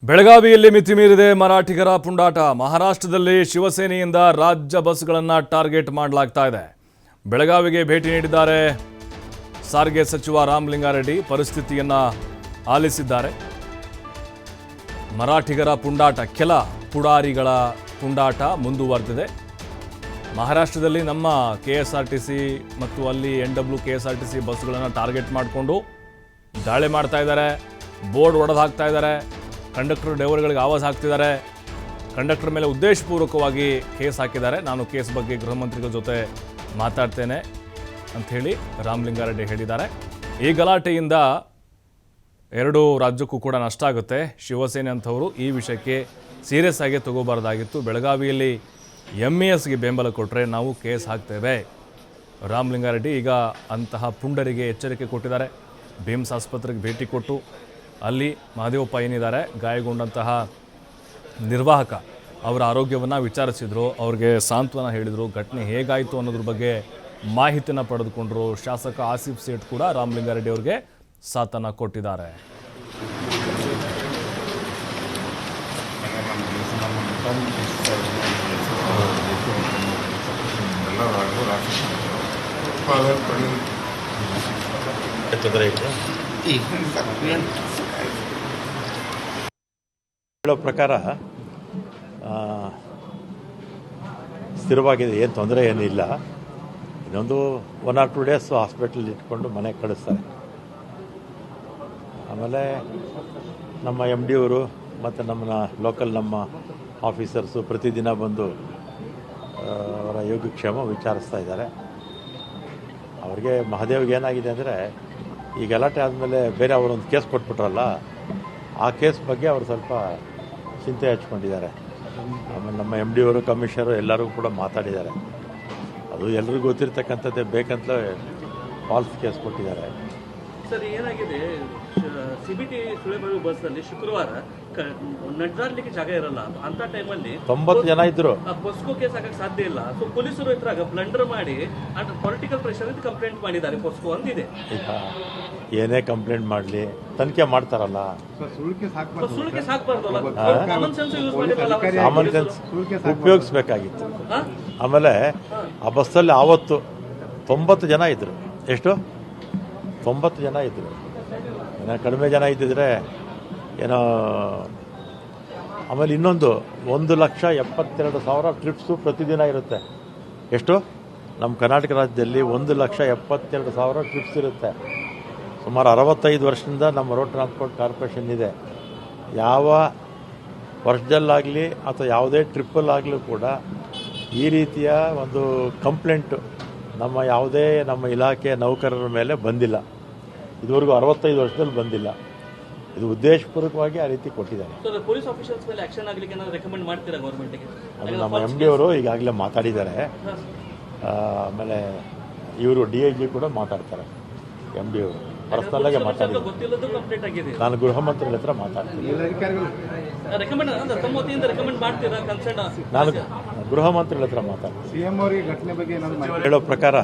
ಬೆಳಗಾವಿಯಲ್ಲಿ ಮಿತಿಮೀರಿದೆ ಮರಾಠಿಗರ ಪುಂಡಾಟ. ಮಹಾರಾಷ್ಟ್ರದಲ್ಲಿ ಶಿವಸೇನೆಯಿಂದ ರಾಜ್ಯ ಬಸ್ಗಳನ್ನು ಟಾರ್ಗೆಟ್ ಮಾಡಲಾಗ್ತಾ ಇದೆ. ಬೆಳಗಾವಿಗೆ ಭೇಟಿ ನೀಡಿದ್ದಾರೆ ಸಾರಿಗೆ ಸಚಿವ ರಾಮಲಿಂಗಾರೆಡ್ಡಿ. ಪರಿಸ್ಥಿತಿಯನ್ನು ಆಲಿಸಿದ್ದಾರೆ. ಮರಾಠಿಗರ ಪುಂಡಾಟ, ಕೆಲ ಪುಡಾರಿಗಳ ಪುಂಡಾಟ ಮುಂದುವರೆದಿದೆ. ಮಹಾರಾಷ್ಟ್ರದಲ್ಲಿ ನಮ್ಮ KSRTC ಮತ್ತು ಅಲ್ಲಿ NW-KSRTC ಬಸ್ಗಳನ್ನು ಟಾರ್ಗೆಟ್ ಮಾಡಿಕೊಂಡು ದಾಳಿ ಮಾಡ್ತಾ ಇದ್ದಾರೆ. ಬೋರ್ಡ್ ಒಡೆದು ಹಾಕ್ತಾ ಇದ್ದಾರೆ. ಕಂಡಕ್ಟರ್ ಡ್ರೈವರ್ಗಳಿಗೆ ಆವಾಜ್ ಹಾಕ್ತಿದ್ದಾರೆ. ಕಂಡಕ್ಟರ್ ಮೇಲೆ ಉದ್ದೇಶಪೂರ್ವಕವಾಗಿ ಕೇಸ್ ಹಾಕಿದ್ದಾರೆ. ನಾನು ಕೇಸ್ ಬಗ್ಗೆ ಗೃಹ ಮಂತ್ರಿಗಳ ಜೊತೆ ಮಾತಾಡ್ತೇನೆ ಅಂಥೇಳಿ ರಾಮಲಿಂಗಾರೆಡ್ಡಿ ಹೇಳಿದ್ದಾರೆ. ಈ ಗಲಾಟೆಯಿಂದ ಎರಡೂ ರಾಜ್ಯಕ್ಕೂ ಕೂಡ ನಷ್ಟ ಆಗುತ್ತೆ. ಶಿವಸೇನೆ ಅಂಥವರು ಈ ವಿಷಯಕ್ಕೆ ಸೀರಿಯಸ್ ಆಗಿ ತಗೋಬಾರ್ದಾಗಿತ್ತು. ಬೆಳಗಾವಿಯಲ್ಲಿ MESಗೆ ಬೆಂಬಲ ಕೊಟ್ಟರೆ ನಾವು ಕೇಸ್ ಹಾಕ್ತೇವೆ. ರಾಮಲಿಂಗಾರೆಡ್ಡಿ ಈಗ ಅಂತಹ ಪುಂಡರಿಗೆ ಎಚ್ಚರಿಕೆ ಕೊಟ್ಟಿದ್ದಾರೆ. BIMS ಆಸ್ಪತ್ರೆಗೆ ಭೇಟಿ ಕೊಟ್ಟು ಅಲ್ಲಿ ಮಹದೇವಪ್ಪ ಏನಿದ್ದಾರೆ ಗಾಯಗೊಂಡಂತಹ ನಿರ್ವಾಹಕ ಅವರ ಆರೋಗ್ಯವನ್ನು ವಿಚಾರಿಸಿದರು. ಅವ್ರಿಗೆ ಸಾಂತ್ವನ ಹೇಳಿದರು. ಘಟನೆ ಹೇಗಾಯಿತು ಅನ್ನೋದ್ರ ಬಗ್ಗೆ ಮಾಹಿತಿಯನ್ನು ಪಡೆದುಕೊಂಡರು. ಶಾಸಕ ಆಸಿಫ್ ಸೇಠ್ ಕೂಡ ರಾಮಲಿಂಗಾರೆಡ್ಡಿ ಅವ್ರಿಗೆ ಸಾಥನ್ನು ಕೊಟ್ಟಿದ್ದಾರೆ. ಹೇಳೋ ಪ್ರಕಾರ ಸ್ಥಿರವಾಗಿದೆ, ಏನು ತೊಂದರೆ ಏನಿಲ್ಲ. ಇನ್ನೊಂದು 1 or 2 days ಹಾಸ್ಪಿಟಲ್ ಇಟ್ಕೊಂಡು ಮನೆಗೆ ಕಳಿಸ್ತಾರೆ. ಆಮೇಲೆ ನಮ್ಮ MD ಅವರು ಮತ್ತು ನಮ್ಮ ಲೋಕಲ್ ನಮ್ಮ ಆಫೀಸರ್ಸು ಪ್ರತಿದಿನ ಬಂದು ಅವರ ಯೋಗಕ್ಷೇಮ ವಿಚಾರಿಸ್ತಾ ಇದ್ದಾರೆ. ಅವ್ರಿಗೆ ಮಹದೇವ್ಗೆ ಏನಾಗಿದೆ ಅಂದರೆ ಈ ಗಲಾಟೆ ಆದಮೇಲೆ ಬೇರೆ ಅವರೊಂದು ಕೇಸ್ ಕೊಟ್ಬಿಟ್ರಲ್ಲ, ಆ ಕೇಸ್ ಬಗ್ಗೆ ಅವರು ಸ್ವಲ್ಪ ಚಿಂತೆ ಹಚ್ಕೊಂಡಿದ್ದಾರೆ. ಆಮೇಲೆ ನಮ್ಮ MD ಅವರು ಕಮಿಷನರು ಎಲ್ಲರೂ ಕೂಡ ಮಾತಾಡಿದ್ದಾರೆ. ಅದು ಎಲ್ರಿಗೂ ಗೊತ್ತಿರ್ತಕ್ಕಂಥದ್ದೇ, ಬೇಕಂತಲೇ ಫಾಲ್ಸ್ ಕೇಸ್ ಕೊಟ್ಟಿದ್ದಾರೆ. ಸರ್, ಏನಾಗಿದೆ, CBT ಸುಳೆಬಾವಿ ಬಸ್ನಲ್ಲಿ ಶುಕ್ರವಾರ ನಡೆದಾಡ್ಲಿಕ್ಕೆ ಜಾಗ ಇರಲ್ಲ. ಅಂತ ಟೈಮಲ್ಲಿ 90 ಜನ ಇದ್ರು. ಬಸ್ಕೋ ಕೇಸ್ ಹಾಕಕ್ಕೆ ಸಾಧ್ಯ ಇಲ್ಲ. ಸೊ ಪೊಲೀಸರು ಇದ್ರಾಗ ಬ್ಲಂಡರ್ ಮಾಡಿ ಪೊಲಿಟಿಕಲ್ ಪ್ರೆಷರ್ ಕಂಪ್ಲೇಂಟ್ ಮಾಡಿದ್ದಾರೆ ಪೊಸ್ಕೋ ಅಂತಿದೆ. ಈಗ ಏನೇ ಕಂಪ್ಲೇಂಟ್ ಮಾಡಲಿ ತನಿಖೆ ಮಾಡ್ತಾರಲ್ಲ, ಸುಳ್ಕೆ ಸಾಕ್ಬಾರ್ದಲ್ಲ, ಕಾಮನ್ ಸೆನ್ಸ್ ಯೂಸ್ ಮಾಡಿರಲ್ಲ. ಕಾಮನ್ ಸೆನ್ಸ್ ಉಪಯೋಗಿಸ್ಬೇಕಾಗಿತ್ತು. ಆಮೇಲೆ ಆ ಬಸ್ಸಲ್ಲಿ ಆವತ್ತು 90 ಜನ ಇದ್ರು. ಎಷ್ಟು? 90 ಜನ ಇದ್ರು. ಏನೋ ಕಡಿಮೆ ಜನ ಇದ್ದಿದ್ರೆ ಏನೋ. ಆಮೇಲೆ ಇನ್ನೊಂದು 1,72,000 ಟ್ರಿಪ್ಸು ಪ್ರತಿದಿನ ಇರುತ್ತೆ. ಎಷ್ಟು? ನಮ್ಮ ಕರ್ನಾಟಕ ರಾಜ್ಯದಲ್ಲಿ 1,72,000 ಟ್ರಿಪ್ಸ್ ಇರುತ್ತೆ. ಸುಮಾರು 65 ವರ್ಷದಿಂದ ನಮ್ಮ ರೋಡ್ ಟ್ರಾನ್ಸ್ಪೋರ್ಟ್ ಕಾರ್ಪೊರೇಷನ್ ಇದೆ. ಯಾವ ವರ್ಷದಲ್ಲಾಗಲಿ ಅಥವಾ ಯಾವುದೇ ಟ್ರಿಪ್ಪಲ್ಲಾಗಲೂ ಕೂಡ ಈ ರೀತಿಯ ಒಂದು ಕಂಪ್ಲೇಂಟು ನಮ್ಮ ಇಲಾಖೆಯ ನೌಕರರ ಮೇಲೆ ಬಂದಿಲ್ಲ. ಇದುವರೆಗೂ 65 ವರ್ಷದಲ್ಲಿ ಬಂದಿಲ್ಲ. ಇದು ಉದ್ದೇಶಪೂರ್ವಕವಾಗಿ ಆ ರೀತಿ ಕೊಟ್ಟಿದ್ದಾರೆ. ಪೊಲೀಸ್ ಆಫೀಸರ್ಸ್ ಮೇಲೆ ಆಕ್ಷನ್ ಆಗಲಿಕ್ಕೆ ಏನಾದರೂ ರೆಕಮೆಂಡ್ ಮಾಡ್ತೀರಾ ಗೌರ್ಮೆಂಟ್ಗೆ? ಅದು ನಮ್ಮ MD ಅವರು ಈಗಾಗಲೇ ಮಾತಾಡಿದ್ದಾರೆ. ಆಮೇಲೆ ಇವರು DIG ಕೂಡ ಮಾತಾಡ್ತಾರೆ. MD ಅವರು ಪರ್ಸನಲ್ ಆಗಿ ಮಾತಾಡಿದ್ದಾರೆ. ನಾನು ಗೃಹ ಮಂತ್ರಿಗಳ ಹತ್ರ ಮಾತಾಡ್ತೀನಿ. ನಾನು ಗೃಹ ಮಂತ್ರಿಗಳ ಹತ್ರ ಮಾತಾಡ್ತೀನಿ. ಹೇಳೋ ಪ್ರಕಾರ